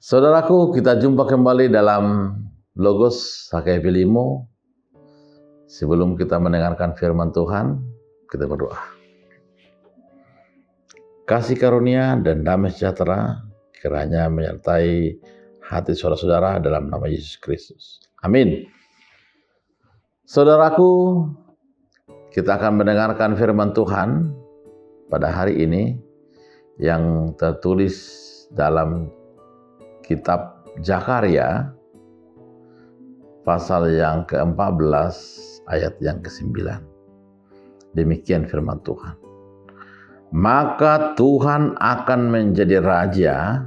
Saudaraku, kita jumpa kembali dalam Logos HKP Limo. Sebelum kita mendengarkan firman Tuhan, kita berdoa. Kasih karunia dan damai sejahtera kiranya menyertai hati saudara-saudara dalam nama Yesus Kristus. Amin. Saudaraku, kita akan mendengarkan firman Tuhan pada hari ini yang tertulis dalam kitab Zakaria pasal yang ke-14 ayat yang ke-9. Demikian firman Tuhan. Maka Tuhan akan menjadi raja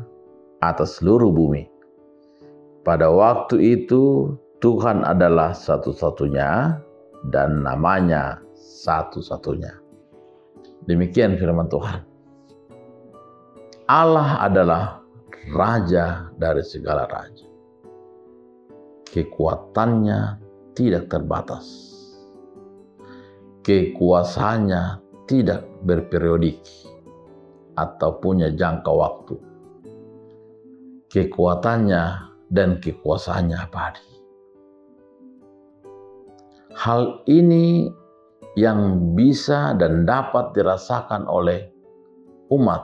atas seluruh bumi. Pada waktu itu Tuhan adalah satu-satunya dan namanya satu-satunya. Demikian firman Tuhan. Allah adalah Raja dari segala raja. Kekuatannya tidak terbatas. Kekuasaannya tidak berperiodik atau punya jangka waktu. Kekuatannya dan kekuasaannya abadi. Hal ini yang bisa dan dapat dirasakan oleh umat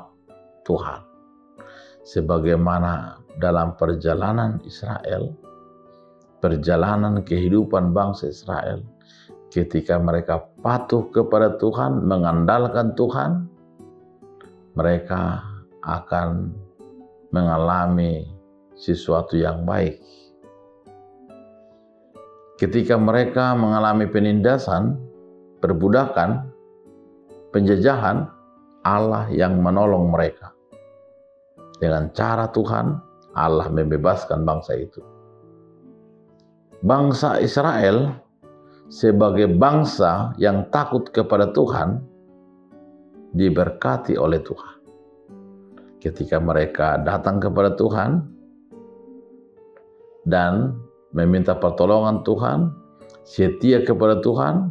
Tuhan. Sebagaimana dalam perjalanan Israel, perjalanan kehidupan bangsa Israel, ketika mereka patuh kepada Tuhan, mengandalkan Tuhan, mereka akan mengalami sesuatu yang baik. Ketika mereka mengalami penindasan, perbudakan, penjajahan, Allah yang menolong mereka. Dengan cara Tuhan, Allah membebaskan bangsa itu. Bangsa Israel sebagai bangsa yang takut kepada Tuhan diberkati oleh Tuhan. Ketika mereka datang kepada Tuhan dan meminta pertolongan Tuhan, setia kepada Tuhan,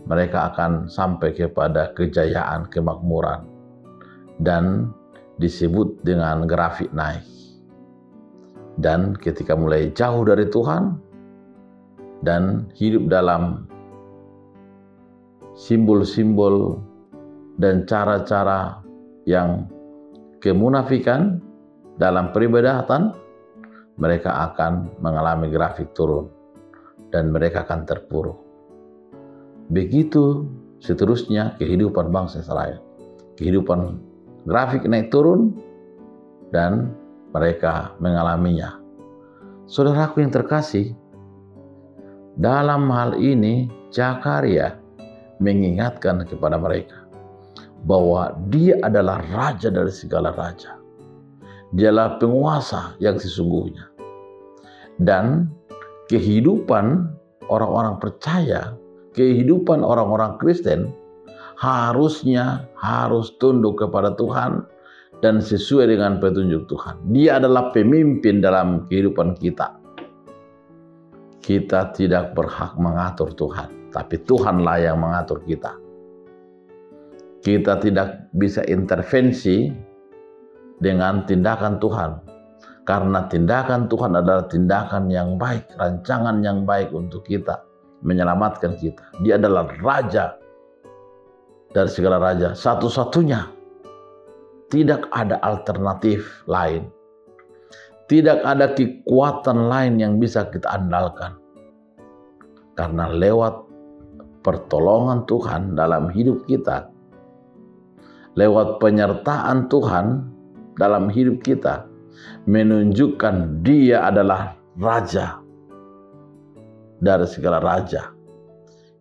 mereka akan sampai kepada kejayaan, kemakmuran, dan disebut dengan grafik naik. Dan ketika mulai jauh dari Tuhan dan hidup dalam simbol-simbol dan cara-cara yang kemunafikan dalam peribadatan, mereka akan mengalami grafik turun dan mereka akan terpuruk. Begitu seterusnya kehidupan bangsa Israel. Kehidupan grafik naik turun dan mereka mengalaminya. Saudaraku yang terkasih, dalam hal ini Zakaria mengingatkan kepada mereka bahwa dia adalah raja dari segala raja. Dialah penguasa yang sesungguhnya. Dan kehidupan orang-orang percaya, kehidupan orang-orang Kristen harus tunduk kepada Tuhan dan sesuai dengan petunjuk Tuhan. Dia adalah pemimpin dalam kehidupan kita. Kita tidak berhak mengatur Tuhan, tapi Tuhanlah yang mengatur kita. Kita tidak bisa intervensi dengan tindakan Tuhan, karena tindakan Tuhan adalah tindakan yang baik, rancangan yang baik untuk kita, menyelamatkan kita. Dia adalah raja dari segala raja, satu-satunya. Tidak ada alternatif lain. Tidak ada kekuatan lain yang bisa kita andalkan. Karena lewat pertolongan Tuhan dalam hidup kita, lewat penyertaan Tuhan dalam hidup kita, menunjukkan Dia adalah raja dari segala raja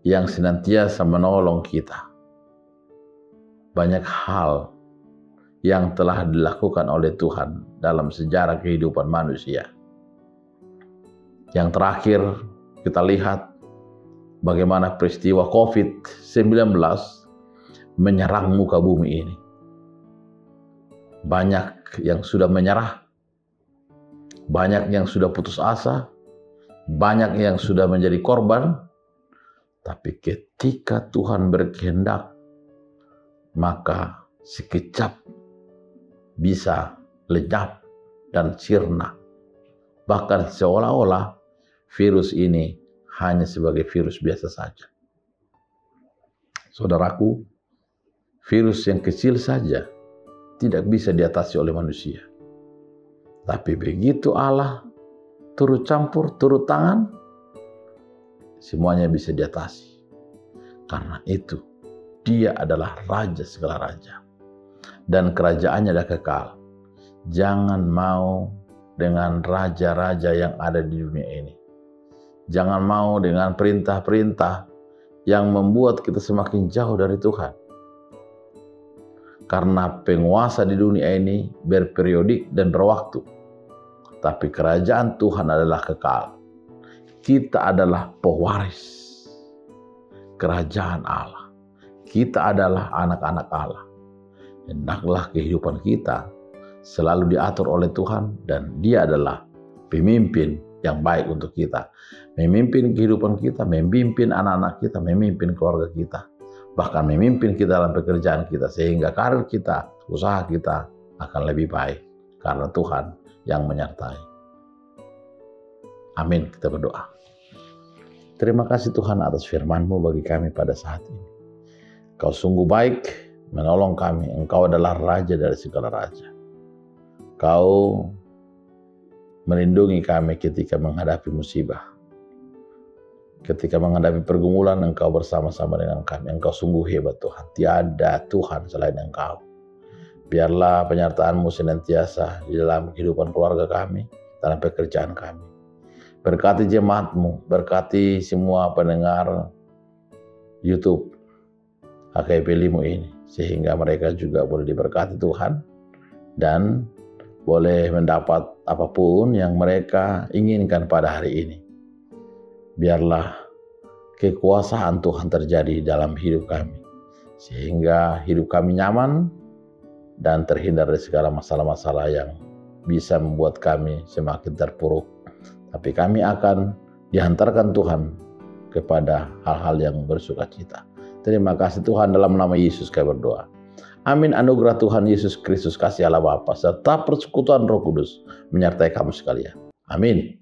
yang senantiasa menolong kita. Banyak hal yang telah dilakukan oleh Tuhan dalam sejarah kehidupan manusia. Yang terakhir kita lihat bagaimana peristiwa COVID-19 menyerang muka bumi ini. Banyak yang sudah menyerah, banyak yang sudah putus asa, banyak yang sudah menjadi korban. Tapi ketika Tuhan berkehendak, maka sekejap bisa lenyap dan sirna. Bahkan seolah-olah virus ini hanya sebagai virus biasa saja. Saudaraku, virus yang kecil saja tidak bisa diatasi oleh manusia. Tapi begitu Allah turut campur, turut tangan, semuanya bisa diatasi. Karena itu, Dia adalah Raja segala raja. Dan kerajaannya adalah kekal. Jangan mau dengan raja-raja yang ada di dunia ini. Jangan mau dengan perintah-perintah yang membuat kita semakin jauh dari Tuhan. Karena penguasa di dunia ini berperiodik dan berwaktu. Tapi kerajaan Tuhan adalah kekal. Kita adalah pewaris kerajaan Allah. Kita adalah anak-anak Allah. Hendaklah kehidupan kita selalu diatur oleh Tuhan, dan Dia adalah pemimpin yang baik untuk kita. Memimpin kehidupan kita, memimpin anak-anak kita, memimpin keluarga kita. Bahkan memimpin kita dalam pekerjaan kita, sehingga karir kita, usaha kita akan lebih baik. Karena Tuhan yang menyertai. Amin, kita berdoa. Terima kasih Tuhan atas firman-Mu bagi kami pada saat ini. Kau sungguh baik menolong kami. Engkau adalah Raja dari segala raja. Kau melindungi kami ketika menghadapi musibah. Ketika menghadapi pergumulan, Engkau bersama-sama dengan kami. Engkau sungguh hebat Tuhan. Tiada Tuhan selain Engkau. Biarlah penyertaan-Mu senantiasa di dalam kehidupan keluarga kami, dalam pekerjaan kami. Berkati jemaat-Mu, berkati semua pendengar YouTube HKIP Limo ini, sehingga mereka juga boleh diberkati Tuhan dan boleh mendapat apapun yang mereka inginkan pada hari ini. Biarlah kekuasaan Tuhan terjadi dalam hidup kami, sehingga hidup kami nyaman dan terhindar dari segala masalah-masalah yang bisa membuat kami semakin terpuruk. Tapi kami akan dihantarkan Tuhan kepada hal-hal yang bersukacita. Terima kasih Tuhan, dalam nama Yesus kami berdoa. Amin. Anugerah Tuhan Yesus Kristus, kasih Allah Bapa, serta persekutuan Roh Kudus menyertai kamu sekalian. Amin.